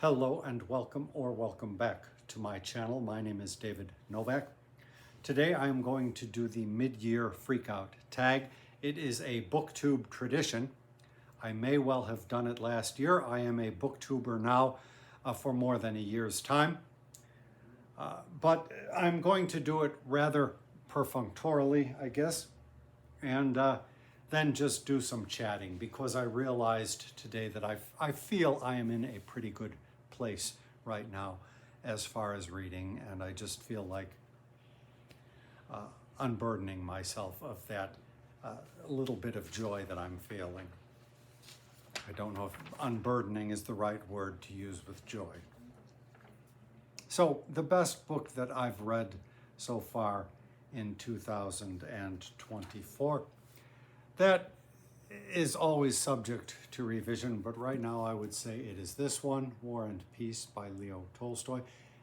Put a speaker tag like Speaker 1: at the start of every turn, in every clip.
Speaker 1: Hello and welcome back to my channel. My name is David Novak. Today I am going to do the Mid-Year Freakout Tag. It is a booktube tradition. I may well have done it last year. I am a booktuber now for more than a year's time. But I'm going to do it rather perfunctorily, I guess, and then just do some chatting because I realized today that I feel I am in a pretty good place right now as far as reading, and I just feel like unburdening myself of that little bit of joy that I'm feeling. I don't know if unburdening is the right word to use with joy. So the best book that I've read so far in 2024, that is always subject to revision, but right now I would say it is this one, War and Peace by Leo Tolstoy.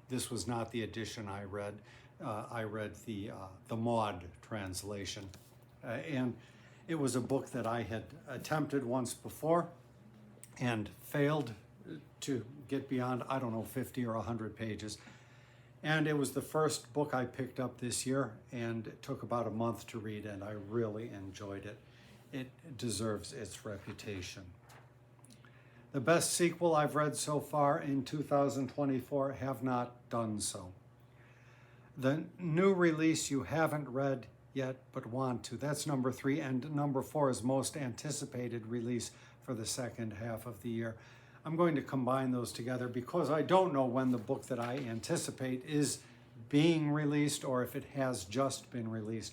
Speaker 1: This was not the edition I read. I read the Maud translation. And it was a book that I had attempted once before and failed to get beyond, 50 or 100 pages. And it was the first book I picked up this year, and it took about a month to read, and I really enjoyed it. It deserves its reputation. The best sequel I've read so far in 2024, Have Not Done So. The new release you haven't read yet but want to. That's number 3, and number 4 is most anticipated release for the second half of the year. I'm going to combine those together because I don't know when the book that I anticipate is being released or if it has just been released.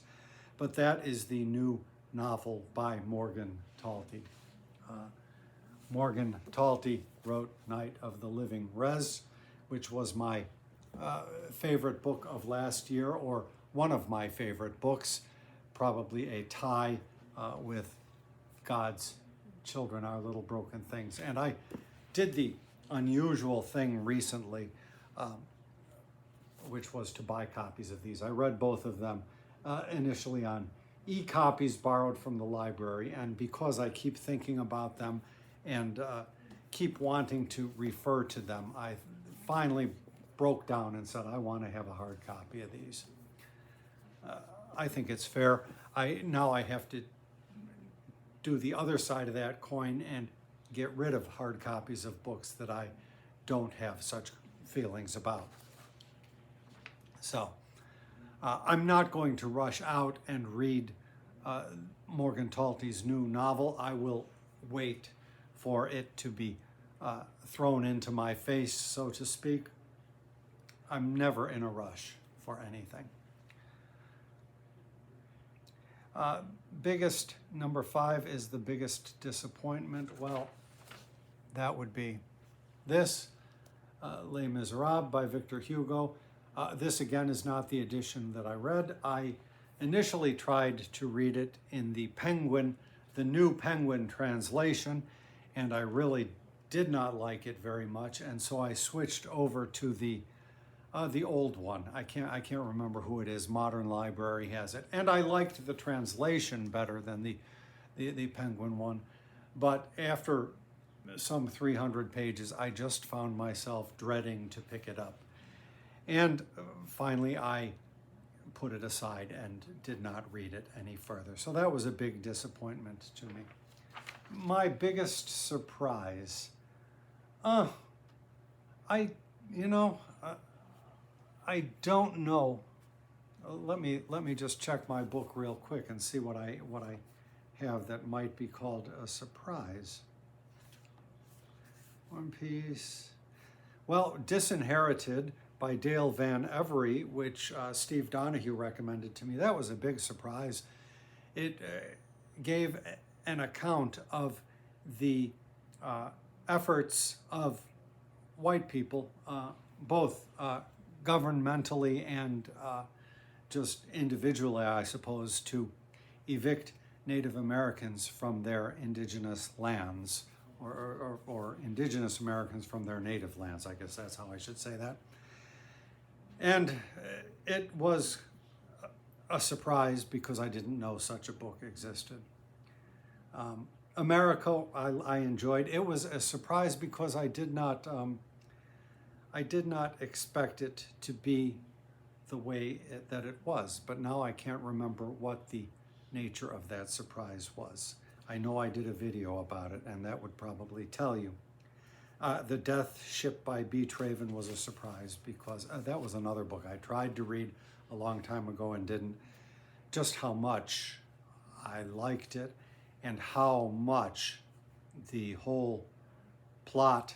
Speaker 1: But that is the new novel by Morgan Talty. Morgan Talty wrote Night of the Living Res, which was my favorite book of last year, or one of my favorite books, probably a tie with God's Children Are Little Broken Things. And I did the unusual thing recently, which was to buy copies of these. I read both of them initially on e-copies borrowed from the library, and because I keep thinking about them and keep wanting to refer to them, I finally broke down and said, I want to have a hard copy of these. I think it's fair. Now I have to do the other side of that coin and get rid of hard copies of books that I don't have such feelings about. So I'm not going to rush out and read Morgan Talty's new novel. I will wait for it to be thrown into my face, so to speak. I'm never in a rush for anything. Biggest, number 5 is the biggest disappointment. Well, that would be this, Les Miserables by Victor Hugo. This again is not the edition that I read. I initially tried to read it in the new Penguin translation, and I really did not like it very much, and so I switched over to the old one. I can't remember who it is. Modern Library has it, and I liked the translation better than the Penguin one. But after some 300 pages, I just found myself dreading to pick it up. And finally, I put it aside and did not read it any further. So that was a big disappointment to me. My biggest surprise, I don't know. Let me just check my book real quick and see what I have that might be called a surprise. One Piece. Well, Disinherited by Dale Van Every, which Steve Donahue recommended to me. That was a big surprise. It gave an account of the efforts of white people, both governmentally and just individually, I suppose, to evict Native Americans from their indigenous lands, or indigenous Americans from their native lands. I guess that's how I should say that. And it was a surprise because I didn't know such a book existed. America, I enjoyed. It was a surprise because I did not I did not expect it to be the way that it was, but now I can't remember what the nature of that surprise was. I know I did a video about it, and that would probably tell you. The Death Ship by B. Traven was a surprise because that was another book I tried to read a long time ago and didn't. Just how much I liked it and how much the whole plot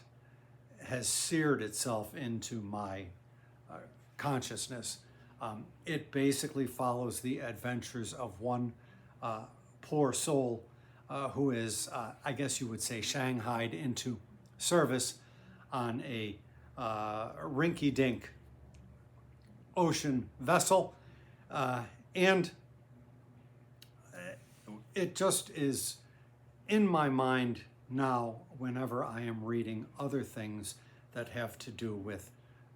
Speaker 1: has seared itself into my consciousness. It basically follows the adventures of one poor soul who is, I guess you would say, shanghaied into service on a rinky-dink ocean vessel. And it just is in my mind now whenever I am reading other things that have to do with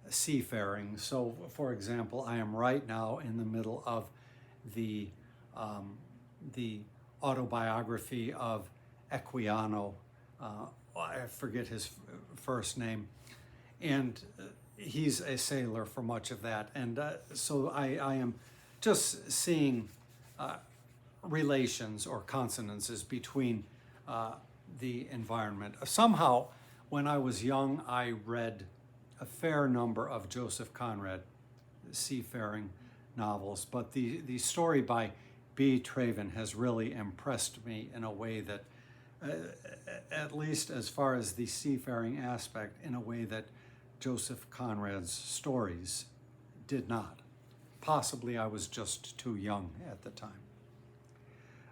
Speaker 1: seafaring. So, for example, I am right now in the middle of the autobiography of Equiano. I forget his first name, and he's a sailor for much of that. And so I am just seeing relations or consonances between the environment. Somehow, when I was young, I read a fair number of Joseph Conrad seafaring novels, but the story by B. Traven has really impressed me in a way that, at least as far as the seafaring aspect, in a way that Joseph Conrad's stories did not. Possibly I was just too young at the time.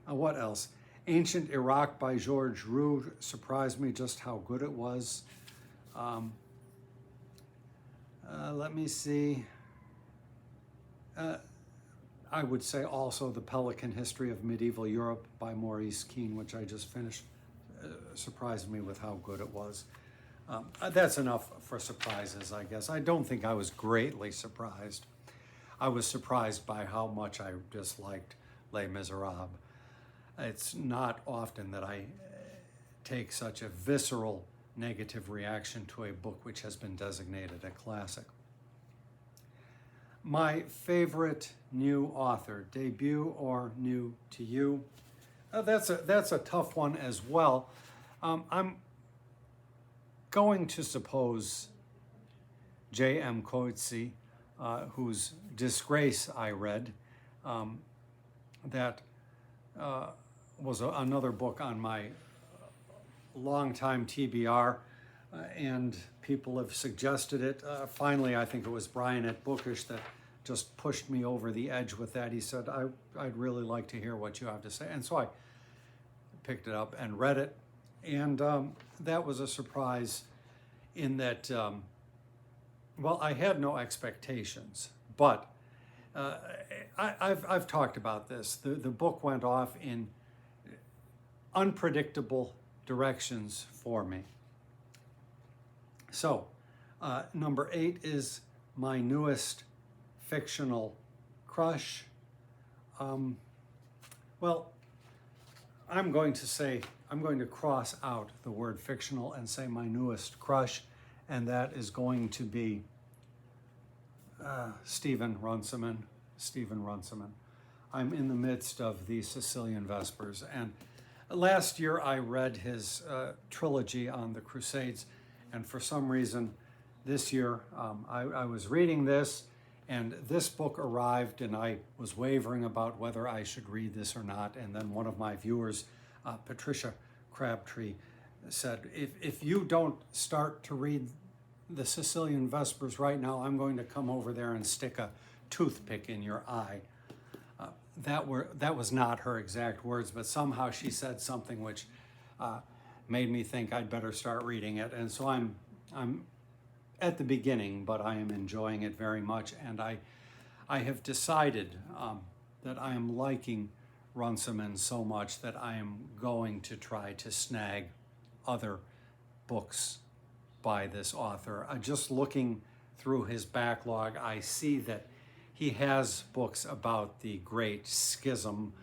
Speaker 1: What else? Ancient Iraq by George Roux surprised me just how good it was. Let me see. I would say also The Pelican History of Medieval Europe by Maurice Keene, which I just finished, surprised me with how good it was. That's enough for surprises, I guess. I don't think I was greatly surprised. I was surprised by how much I disliked Les Miserables. It's not often that I take such a visceral negative reaction to a book which has been designated a classic. My favorite new author, debut or new to you? That's a tough one as well. I'm going to suppose J.M. Coetzee, whose Disgrace I read. That was another book on my longtime TBR, and people have suggested it. Finally, I think it was Brian at Bookish that just pushed me over the edge with that. He said, I'd really like to hear what you have to say. And so I picked it up and read it. And that was a surprise in that, well, I had no expectations, but I've talked about this. The book went off in unpredictable directions for me. So, number 8 is my newest fictional crush. Well, I'm going to cross out the word fictional and say my newest crush, and that is going to be Stephen Runciman. I'm in the midst of the Sicilian Vespers, and last year I read his trilogy on the Crusades, and for some reason this year I was reading this, and this book arrived, and I was wavering about whether I should read this or not, and then one of my viewers, Patricia Crabtree, said, if you don't start to read the Sicilian Vespers right now, I'm going to come over there and stick a toothpick in your eye. That was not her exact words, but somehow she said something which made me think I'd better start reading it. And so I'm at the beginning, but I am enjoying it very much. And I have decided that I am liking Runciman so much that I am going to try to snag other books by this author. Just looking through his backlog, I see that he has books about the Great Schism.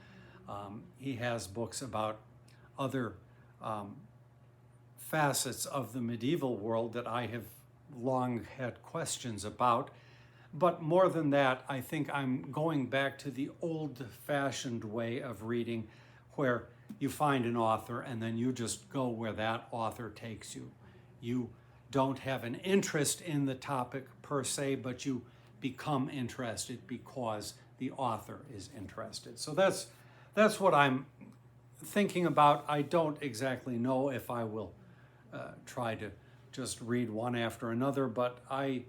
Speaker 1: He has books about other facets of the medieval world that I have long had questions about. But more than that, I think I'm going back to the old-fashioned way of reading, where you find an author and then you just go where that author takes you. You don't have an interest in the topic per se, but you become interested because the author is interested. So that's what I'm thinking about. I don't exactly know if I will try to just read one after another, but I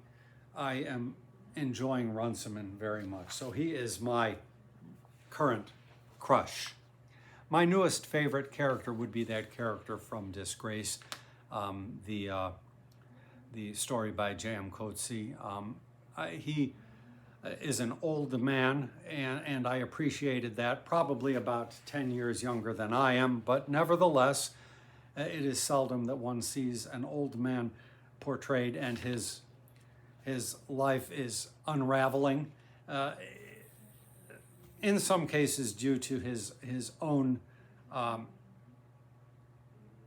Speaker 1: am enjoying Runciman very much. So he is my current crush. My newest favorite character would be that character from Disgrace, the story by J.M. Coetzee. He is an old man, and I appreciated that, probably about 10 years younger than I am, but nevertheless, it is seldom that one sees an old man portrayed and his life is unraveling, in some cases due to his own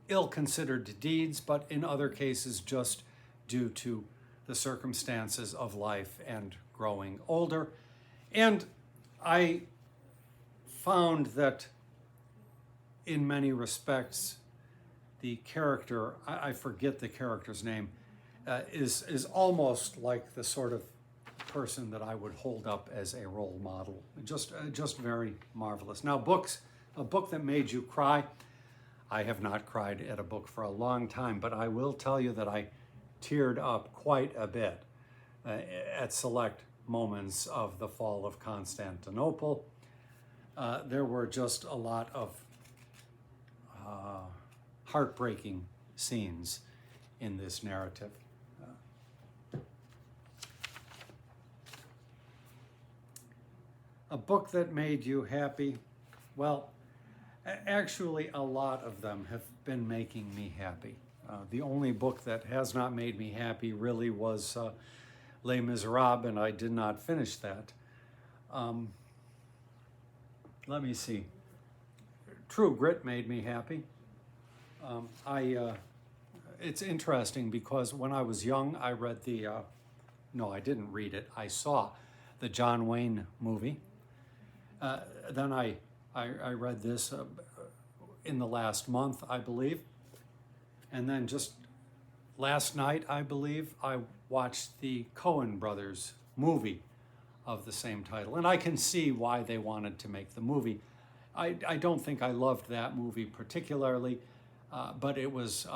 Speaker 1: ill-considered deeds, but in other cases just due to the circumstances of life and growing older. And I found that in many respects, the character, I forget the character's name, is almost like the sort of person that I would hold up as a role model. Just very marvelous. Now, a book that made you cry. I have not cried at a book for a long time, but I will tell you that I teared up quite a bit at select moments of The Fall of Constantinople. There were just a lot of heartbreaking scenes in this narrative. A book that made you happy? Well, actually a lot of them have been making me happy. The only book that has not made me happy really was Les Miserables, and I did not finish that. Let me see. True Grit made me happy. It's interesting because when I was young, I read no, I didn't read it. I saw the John Wayne movie. Then I read this in the last month, I believe. And then just last night, I believe, I watched the Coen brothers movie of the same title. And I can see why they wanted to make the movie. I don't think I loved that movie particularly, but it was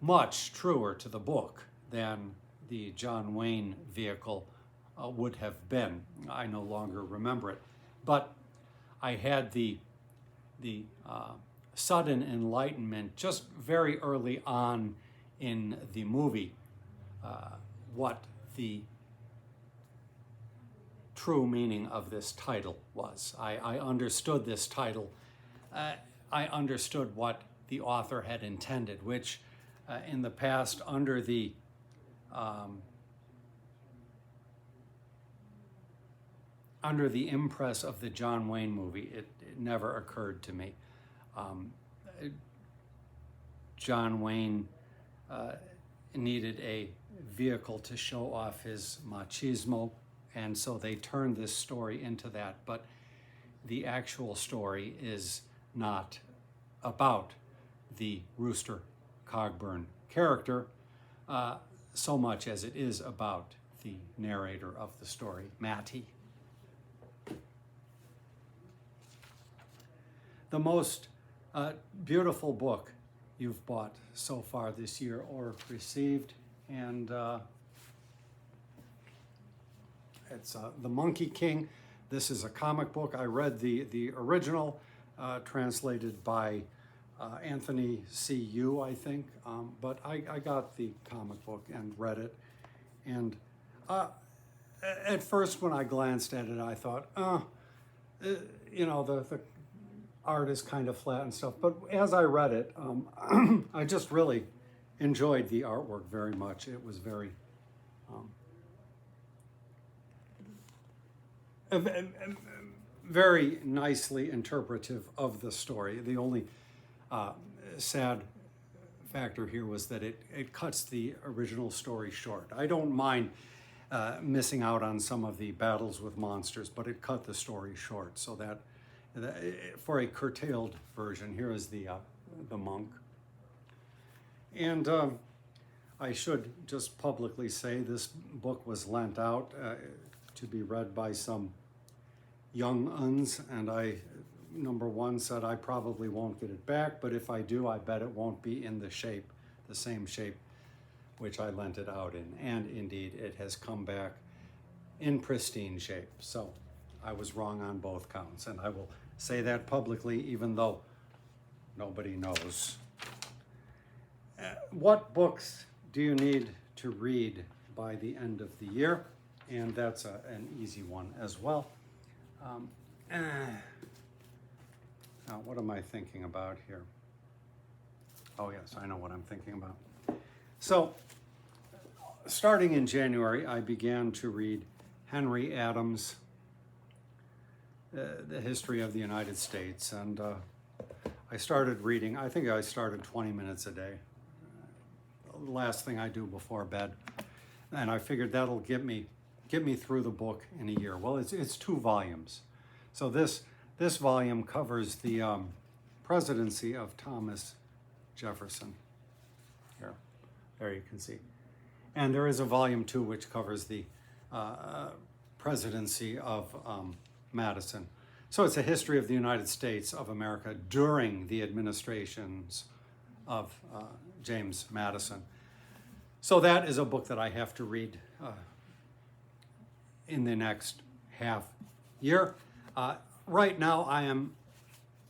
Speaker 1: much truer to the book than the John Wayne vehicle would have been. I no longer remember it. But I had the sudden enlightenment just very early on in the movie, what the true meaning of this title was. I understood this title. I understood what the author had intended, which in the past, under the impress of the John Wayne movie, it never occurred to me. John Wayne needed a vehicle to show off his machismo, and so they turned this story into that. But the actual story is not about the Rooster Cogburn character so much as it is about the narrator of the story, Matty. The most beautiful book you've bought so far this year or received, and it's The Monkey King. This is a comic book. I read the original, translated by Anthony C. Yu, I think, but I got the comic book and read it. And at first when I glanced at it, I thought, you know, the art is kind of flat and stuff. But as I read it, I just really enjoyed the artwork very much. It was very very nicely interpretive of the story. The only sad factor here was that it cuts the original story short. I don't mind missing out on some of the battles with monsters, but it cut the story short. So that for a curtailed version, here is the monk. And I should just publicly say this book was lent out to be read by some young uns, and I, number one, said I probably won't get it back, but if I do, I bet it won't be in the same shape which I lent it out in. And indeed, it has come back in pristine shape. So I was wrong on both counts, and I will say that publicly, even though nobody knows. What books do you need to read by the end of the year? And that's an easy one as well. Now, what am I thinking about here? Oh yes, I know what I'm thinking about. So, starting in January, I began to read Henry Adams' The History of the United States, and I started reading, I think I started 20 minutes a day, the last thing I do before bed, and I figured that'll get me through the book in a year. Well, it's 2 volumes. So this volume covers the presidency of Thomas Jefferson. There you can see. And there is a volume 2 which covers the presidency of Madison. So it's a history of the United States of America during the administrations of James Madison. So that is a book that I have to read in the next half year. Right now I am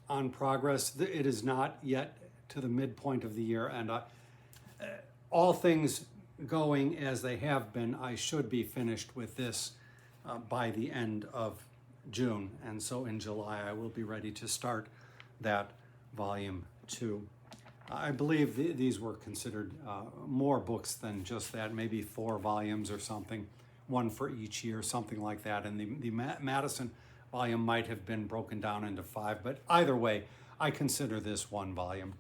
Speaker 1: on progress. It is not yet to the midpoint of the year, and all things going as they have been, I should be finished with this by the end of June. And so in July, I will be ready to start that volume 2. I believe these were considered more books than just that, maybe 4 volumes or something, 1 for each year, something like that. And the Madison volume might have been broken down into 5, but either way, I consider this 1 volume.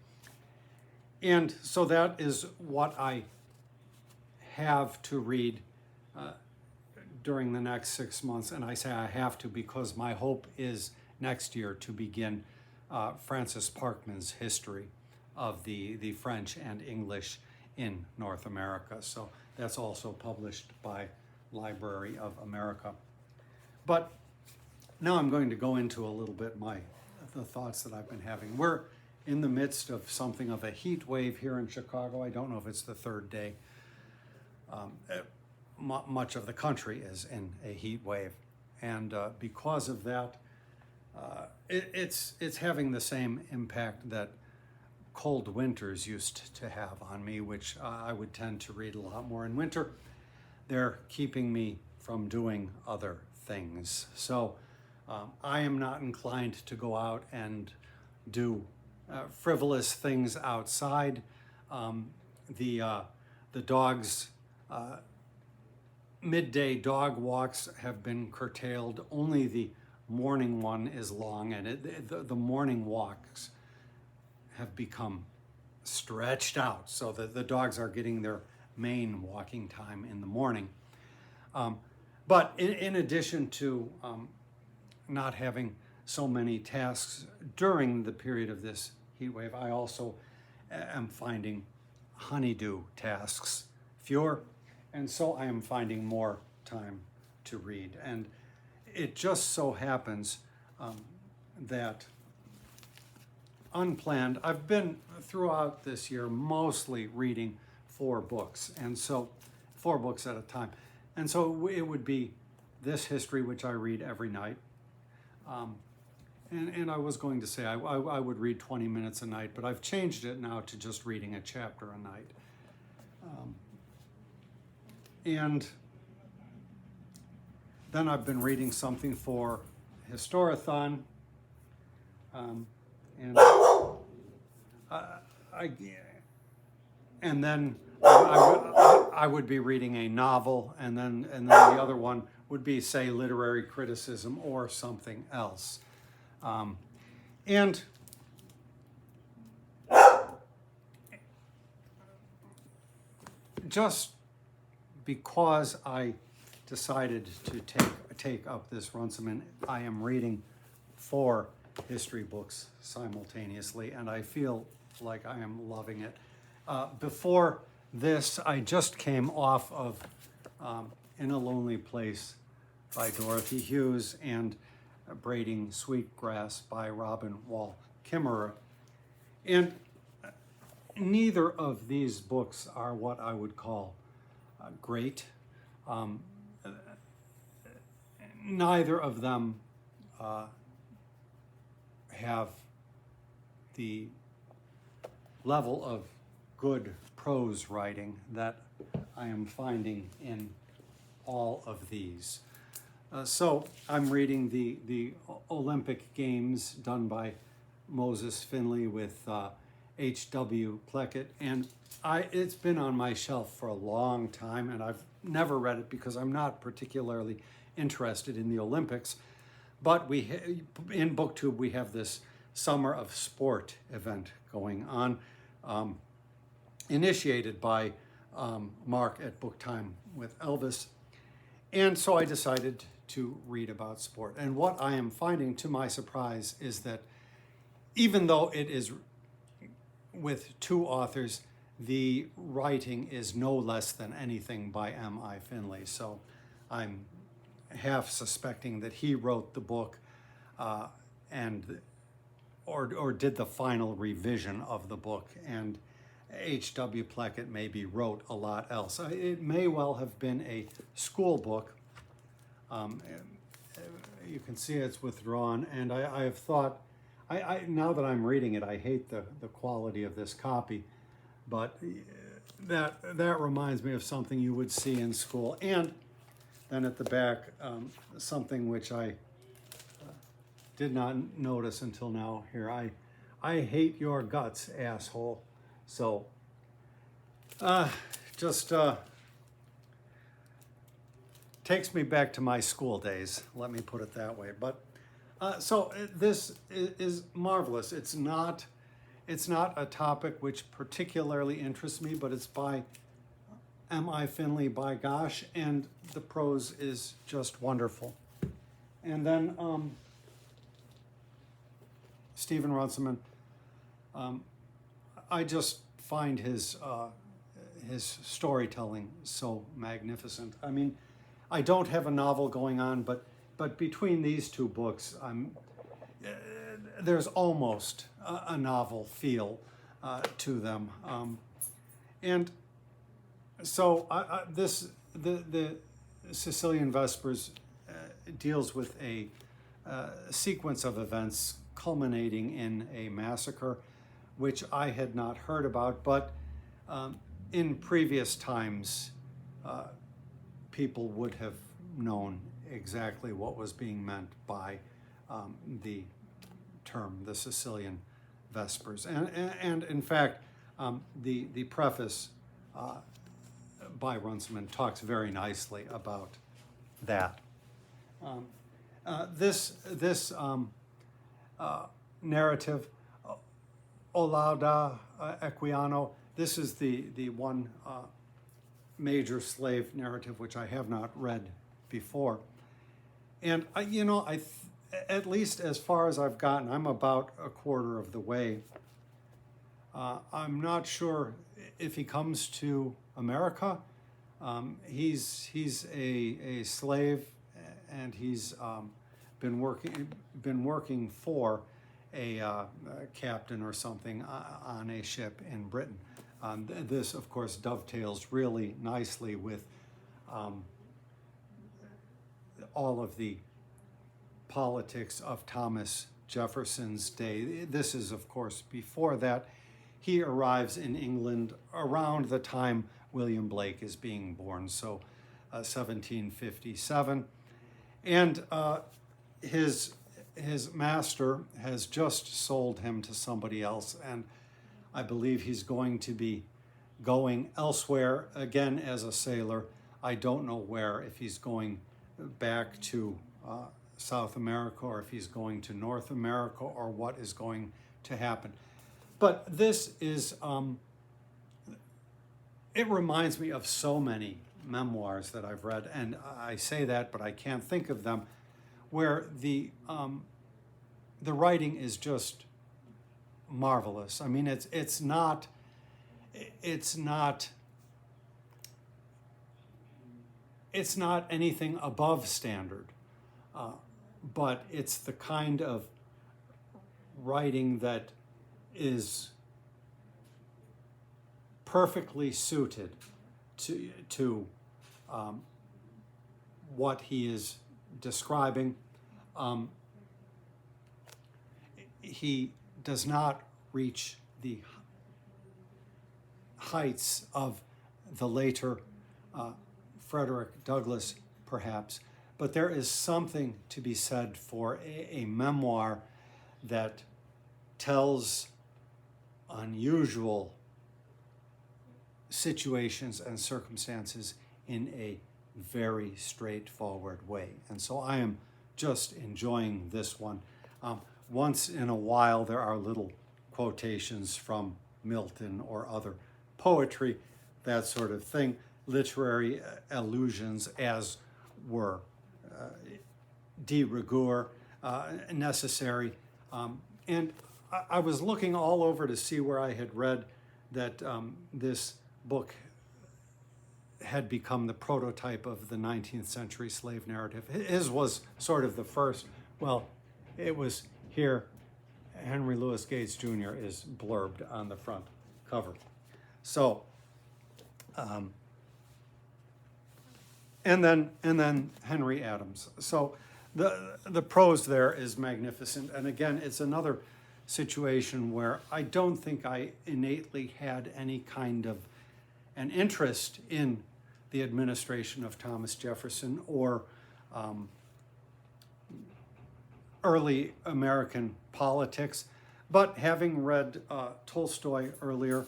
Speaker 1: And so that is what I have to read during the next 6 months. And I say I have to because my hope is next year to begin Francis Parkman's history of the French and English in North America. So that's also published by Library of America. But now I'm going to go into a little bit the thoughts that I've been having. We're in the midst of something of a heat wave here in Chicago. I don't know if it's the 3rd day. Much of the country is in a heat wave. And because of that, it's having the same impact that cold winters used to have on me, which I would tend to read a lot more in winter. They're keeping me from doing other things. So I am not inclined to go out and do frivolous things outside. The dogs, midday dog walks have been curtailed. Only the morning one is long, and the morning walks have become stretched out so that the dogs are getting their main walking time in the morning. But in addition to not having so many tasks during the period of this heat wave, I also am finding honeydew tasks fewer, and so I am finding more time to read. And it just so happens that unplanned, I've been throughout this year mostly reading 4 books, and so 4 books at a time. And so it would be this history, which I read every night. And I was going to say I would read 20 minutes a night, but I've changed it now to just reading a chapter a night. And then I've been reading something for Historathon. And then I would be reading a novel, and then the other one would be, say, literary criticism or something else. And just because I decided to take up this Runciman, I am reading 4 history books simultaneously, and I feel like I am loving it. Before this, I just came off of In a Lonely Place by Dorothy Hughes and Braiding Sweetgrass by Robin Wall Kimmerer. And neither of these books are what I would call great. Neither of them have the level of good prose writing that I am finding in all of these. So I'm reading the Olympic Games done by Moses Finley with H.W. Pleckett, and it's been on my shelf for a long time, and I've never read it because I'm not particularly interested in the Olympics. But in BookTube we have this Summer of Sport event going on, initiated by Mark at Book Time with Elvis. And so I decided to read about sport. And what I am finding, to my surprise, is that even though it is with 2 authors, the writing is no less than anything by M.I. Finley. So I'm half suspecting that he wrote the book or did the final revision of the book, and H.W. Pleckett maybe wrote a lot else. It may well have been a school book. You can see it's withdrawn, and I have thought, now that I'm reading it, I hate the quality of this copy, but that reminds me of something you would see in school. And then at the back, something which I did not notice until now here. I hate your guts, asshole. So just takes me back to my school days, let me put it that way. But so this is marvelous. It's not a topic which particularly interests me, but it's by M.I. Finley, by gosh, and the prose is just wonderful. And then Stephen Runciman, I just find his storytelling so magnificent. I mean, I don't have a novel going on, but between these 2 books, there's almost a novel feel to them. And so the Sicilian Vespers deals with a sequence of events culminating in a massacre, which I had not heard about, but in previous times, people would have known exactly what was being meant by the term, the Sicilian Vespers. And in fact, the preface by Runciman talks very nicely about that. This narrative, Olaudah Equiano, this is the one major slave narrative which I have not read before. And at least as far as I've gotten, I'm about a quarter of the way. I'm not sure if he comes to America. He's a slave, and he's been working for a captain or something on a ship in Britain. This, of course, dovetails really nicely with all of the politics of Thomas Jefferson's day. This is, of course, before that. He arrives in England around the time William Blake is being born, so 1757. And his master has just sold him to somebody else, and I believe he's going to be going elsewhere, again as a sailor. I don't know where, if he's going back to South America or if he's going to North America or what is going to happen. But this is it reminds me of so many memoirs that I've read, and I say that, but I can't think of them, where the writing is just marvelous. I mean, it's not anything above standard, but it's the kind of writing that is perfectly suited to what he is describing. He does not reach the heights of the later Frederick Douglass, perhaps, but there is something to be said for a memoir that tells unusual situations and circumstances in a very straightforward way. And so I am just enjoying this one. Once in a while, there are little quotations from Milton or other poetry, that sort of thing, literary allusions, as were de rigueur necessary. And I was looking all over to see where I had read that this book had become the prototype of the 19th century slave narrative. His was sort of the first. Well, it was here. Henry Louis Gates Jr. is blurbed on the front cover. So, and then Henry Adams. So the prose there is magnificent. And again, it's another situation where I don't think I innately had any kind of an interest in the administration of Thomas Jefferson or early American politics. But having read Tolstoy earlier,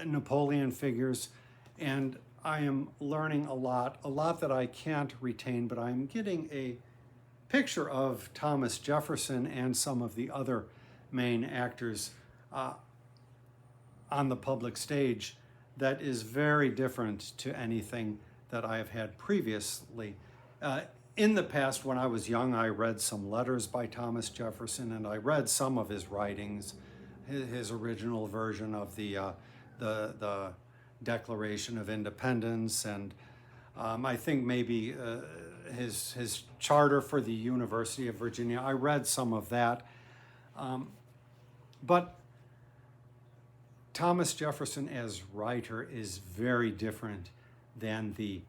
Speaker 1: Napoleon figures, and I am learning a lot that I can't retain, but I'm getting a picture of Thomas Jefferson and some of the other main actors on the public stage that is very different to anything that I have had previously. In the past, when I was young, I read some letters by Thomas Jefferson, and I read some of his writings, his original version of the Declaration of Independence, and I think maybe his charter for the University of Virginia. I read some of that. But Thomas Jefferson as writer is very different than the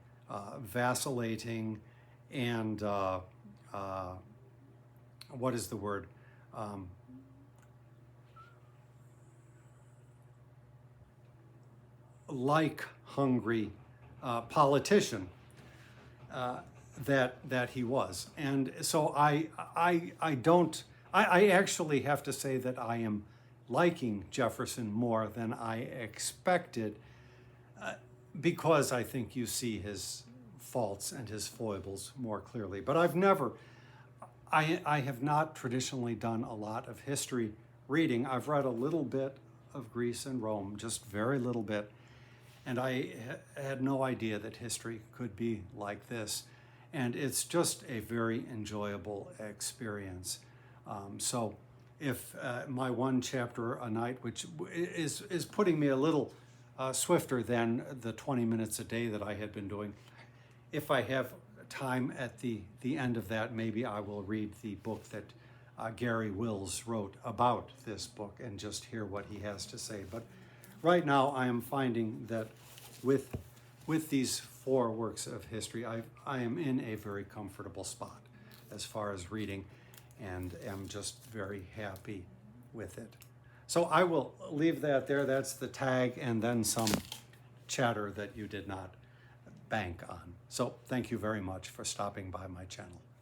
Speaker 1: vacillating and what is the word? Like hungry politician that he was. And so I actually have to say that I am liking Jefferson more than I expected, because I think you see his faults and his foibles more clearly. But I have not traditionally done a lot of history reading. I've read a little bit of Greece and Rome, just very little bit, and I had no idea that history could be like this. And it's just a very enjoyable experience. So if my one chapter a night, which is putting me a little swifter than the 20 minutes a day that I had been doing, if I have time at the end of that, maybe I will read the book that Gary Wills wrote about this book and just hear what he has to say. But right now I am finding that with these 4 works of history, I am in a very comfortable spot as far as reading, and am just very happy with it. So I will leave that there. That's the tag, and then some chatter that you did not bank on. So thank you very much for stopping by my channel.